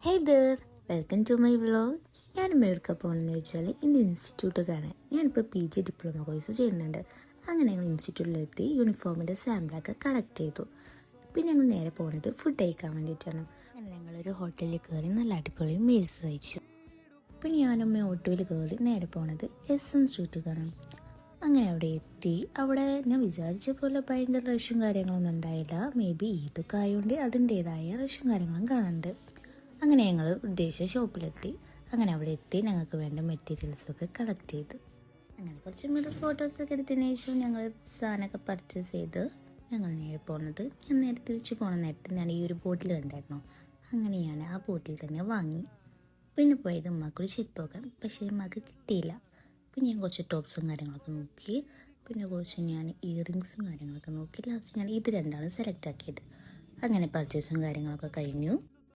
Hey there, welcome to my vlog. ഞാനിപ്പോൾ എവിടെ പോകണമെന്ന് വെച്ചാൽ ഇന്ത്യൻ ഇൻസ്റ്റിറ്റ്യൂട്ട് കാണാൻ. ഞാനിപ്പോൾ PG ഡിപ്ലോമ കോഴ്സ് ചെയ്യുന്നുണ്ട്. അങ്ങനെ ഞങ്ങൾ ഇൻസ്റ്റിറ്റ്യൂട്ടിലെത്തി യൂണിഫോമിൻ്റെ സാമ്പിളൊക്കെ കളക്ട് ചെയ്തു. പിന്നെ ഞങ്ങൾ നേരെ പോകുന്നത് ഫുഡ് കഴിക്കാൻ വേണ്ടിയിട്ടാണ്. അങ്ങനെ ഞങ്ങളൊരു ഹോട്ടലിൽ കയറി നല്ല അടിപൊളി മീൽസ് കഴിച്ചു. പിന്നെ ഞാനും ഓട്ടോയിൽ കയറി നേരെ പോകുന്നത് ഇൻസ്റ്റിറ്റ്യൂട്ട് കാണാൻ. അങ്ങനെ അവിടെ എത്തി. അവിടെ ഞാൻ വിചാരിച്ച പോലെ ഭയങ്കര റഷും കാര്യങ്ങളൊന്നും ഉണ്ടായില്ല. മേ ബി ഈദൊക്കെ ആയതുകൊണ്ട് അതിൻ്റേതായ റഷും കാര്യങ്ങളും കാണുന്നുണ്ട്. അങ്ങനെ ഞങ്ങൾ ഉദ്ദേശിച്ച ഷോപ്പിലെത്തി. അങ്ങനെ അവിടെ എത്തി ഞങ്ങൾക്ക് വേണ്ട മെറ്റീരിയൽസൊക്കെ കളക്ട് ചെയ്തു. അങ്ങനെ കുറച്ച് മിറർ ഫോട്ടോസൊക്കെ എടുത്തതിന് ശേഷം ഞങ്ങൾ സാധനമൊക്കെ പർച്ചേസ് ചെയ്ത് ഞങ്ങൾ നേരെ പോകുന്നത്. ഞാൻ നേരെ തിരിച്ച് പോകുന്ന നേരത്തെ ഞാൻ ഈ ഒരു ബോട്ടിൽ കണ്ടായിരുന്നു. അങ്ങനെ ഞാൻ ആ ബോട്ടിൽ തന്നെ വാങ്ങി. പിന്നെ പോയത് ഉമ്മാക്കൊരു ഷെറ്റ് പോകാൻ, പക്ഷേ ഉമ്മാക്ക് കിട്ടിയില്ല. പിന്നെ ഞാൻ കുറച്ച് ടോപ്സും കാര്യങ്ങളൊക്കെ നോക്കി. പിന്നെ കുറച്ച് ഞാൻ ഇയറിങ്സും കാര്യങ്ങളൊക്കെ നോക്കി. ലാസ്റ്റ് ഞാൻ ഇത് രണ്ടാണ് സെലക്ട് ആക്കിയത്. അങ്ങനെ പർച്ചേസും കാര്യങ്ങളൊക്കെ കഴിഞ്ഞു.